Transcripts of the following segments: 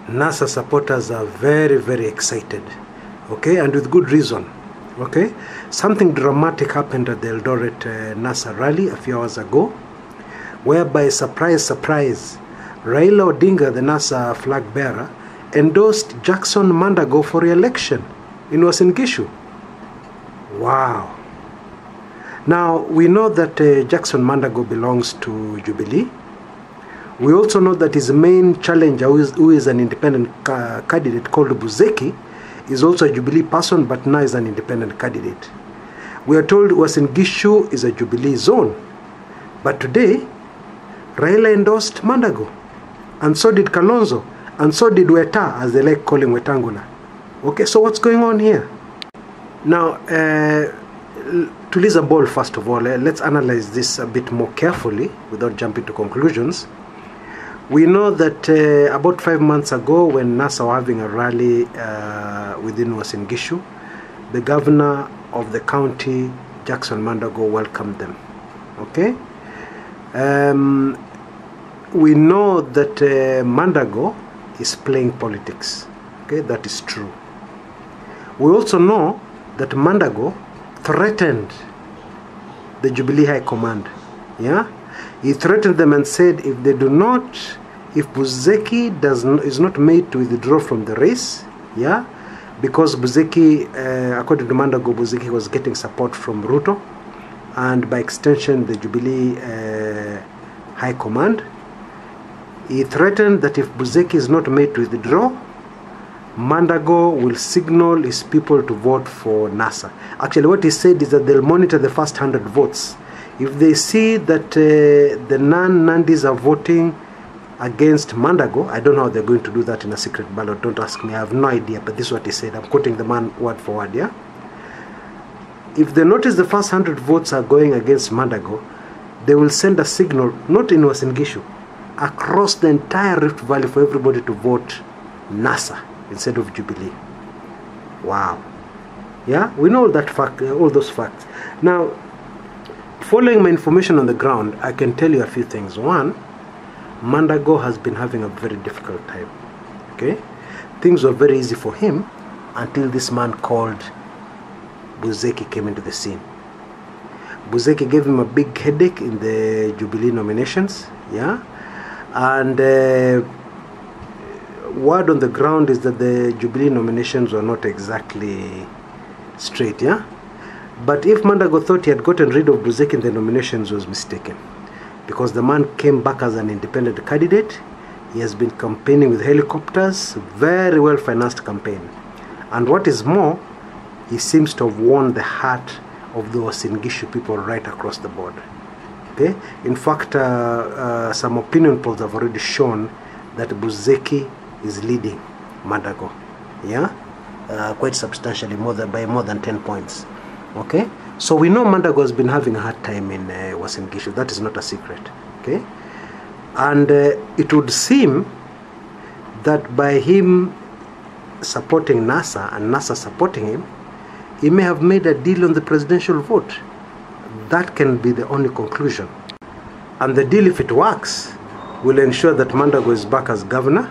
NASA supporters are very, very excited, okay, and with good reason, okay. Something dramatic happened at the Eldoret NASA rally a few hours ago, whereby, surprise, surprise, Raila Odinga, the NASA flag bearer, endorsed Jackson Mandago for re-election in Uasin Gishu. Wow. Now, we know that Jackson Mandago belongs to Jubilee. We also know that his main challenger, who is an independent candidate called Buzeki, is also a Jubilee person, but now is an independent candidate. We are told Uasin Gishu is a Jubilee zone. But today, Raila endorsed Mandago, and so did Kalonzo, and so did Weta, as they like calling Wetangula. Okay, so what's going on here? Now, to Lisa Ball, first of all, let's analyze this a bit more carefully without jumping to conclusions. We know that about 5 months ago, when NASA were having a rally within Uasin Gishu, the governor of the county, Jackson Mandago, welcomed them. Okay? We know that Mandago is playing politics. Okay, that is true. We also know that Mandago threatened the Jubilee High Command. Yeah, he threatened them and said, if Buzeki is not made to withdraw from the race, yeah, because Buzeki, according to Mandago, Buzeki was getting support from Ruto, and by extension the Jubilee High Command. He threatened that if Buzeki is not made to withdraw, Mandago will signal his people to vote for NASA. Actually, what he said is that they'll monitor the first 100 votes. If they see that the non-Nandis are voting against Mandago, I don't know how they're going to do that in a secret ballot. Don't ask me. I have no idea. But this is what he said. I'm quoting the man word for word, yeah? If they notice the first 100 votes are going against Mandago, they will send a signal, not in Uasin Gishu, across the entire Rift Valley for everybody to vote NASA instead of Jubilee. Wow. Yeah, we know that fact, all those facts. Now, following my information on the ground, I can tell you a few things. One, Mandago has been having a very difficult time. Okay? Things were very easy for him until this man called Buzeki came into the scene. Buzeki gave him a big headache in the Jubilee nominations. Yeah? And word on the ground is that the Jubilee nominations were not exactly straight, yeah? But if Mandago thought he had gotten rid of Buzeki in the nominations, he was mistaken. Because the man came back as an independent candidate. He has been campaigning with helicopters, very well financed campaign. And what is more, he seems to have won the heart of the Uasin Gishu people right across the board. Okay? In fact, some opinion polls have already shown that Buzeki is leading Mandago, yeah, quite substantially, by more than 10 points. Okay, so we know Mandago has been having a hard time in Uasin Gishu. That is not a secret. Okay, and it would seem that by him supporting NASA and NASA supporting him, he may have made a deal on the presidential vote. That can be the only conclusion. And the deal, if it works, will ensure that Mandago is back as governor,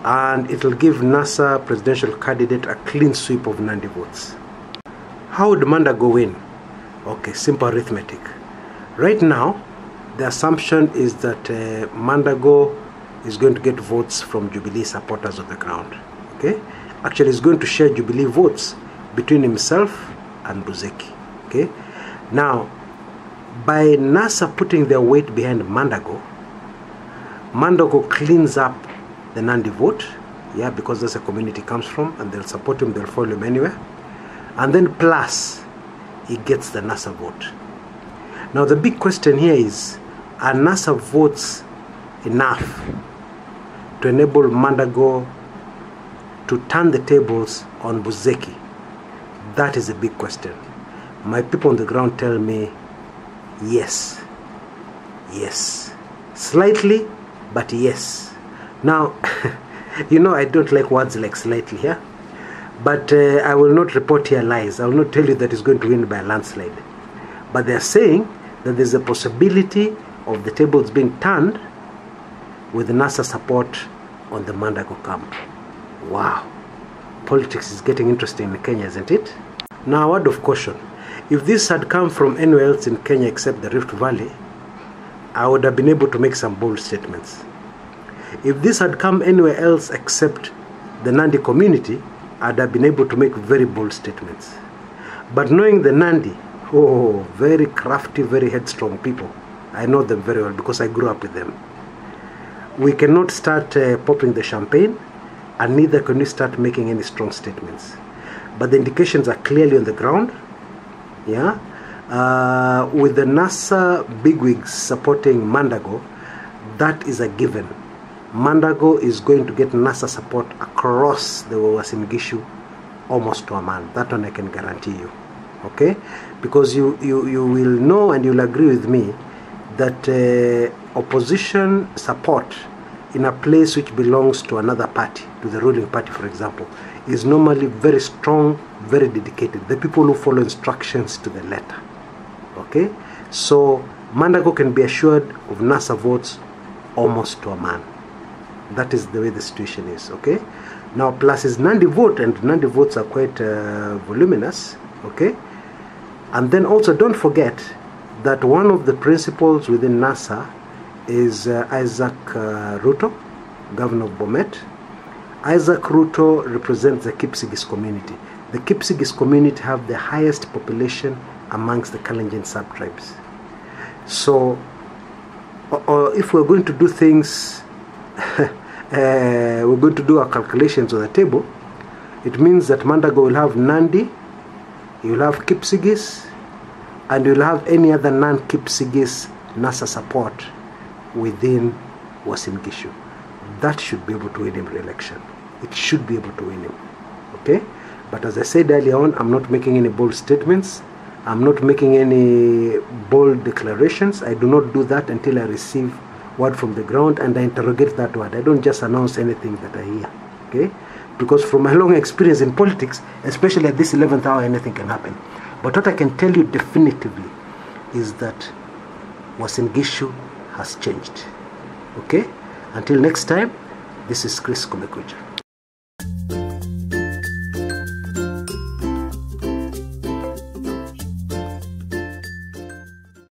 and it will give NASA presidential candidate a clean sweep of Nandi votes. How would Mandago win? Okay, simple arithmetic. Right now, the assumption is that Mandago is going to get votes from Jubilee supporters on the ground. Okay, actually, he's going to share Jubilee votes between himself and Buzeki. Okay, now by NASA putting their weight behind Mandago, Mandago cleans up the Nandi vote, yeah, because that's where community comes from, and they'll support him, they'll follow him anywhere. And then plus, he gets the NASA vote. Now the big question here is, are NASA votes enough to enable Mandago to turn the tables on Buzeki? That is a big question. My people on the ground tell me, yes. Yes. Slightly, but yes. Now, you know I don't like words like slightly here, but I will not report here lies. I will not tell you that it's going to win by a landslide. But they are saying that there's a possibility of the tables being turned with NASA support on the Mandago camp. Wow. Politics is getting interesting in Kenya, isn't it? Now, a word of caution. If this had come from anywhere else in Kenya except the Rift Valley, I would have been able to make some bold statements. If this had come anywhere else except the Nandi community, I'd have been able to make very bold statements. But knowing the Nandi, oh, very crafty, very headstrong people. I know them very well because I grew up with them. We cannot start popping the champagne, and neither can we start making any strong statements. But the indications are clearly on the ground. Yeah, with the NASA bigwigs supporting Mandago, that is a given. Mandago is going to get NASA support across the Uasin Gishu almost to a man. That one I can guarantee you. Okay? Because you will know and you'll agree with me that opposition support in a place which belongs to another party, to the ruling party for example, is normally very strong, very dedicated. The people who follow instructions to the letter. Okay? So Mandago can be assured of NASA votes almost to a man. That is the way the situation is. Okay? Now plus his Nandi vote, and Nandi votes are quite voluminous. Okay? And then also don't forget that one of the principals within NASA is Isaac Ruto, governor of Bomet. Isaac Ruto represents the Kipsigis community. The Kipsigis community have the highest population amongst the Kalenjin sub-tribes. So, if we're going to do things, we're going to do our calculations on the table, it means that Mandago will have Nandi, he will have Kipsigis, and you'll have any other non-Kipsigis NASA support within Uasin Gishu. That should be able to win him re-election. It should be able to win him. Okay? But as I said earlier on, I'm not making any bold statements. I'm not making any bold declarations. I do not do that until I receive word from the ground and I interrogate that word. I don't just announce anything that I hear. Okay? Because from my long experience in politics, especially at this 11th hour, anything can happen. But what I can tell you definitively is that Uasin Gishu has changed. Okay? Until next time, this is Chris Kumekucha.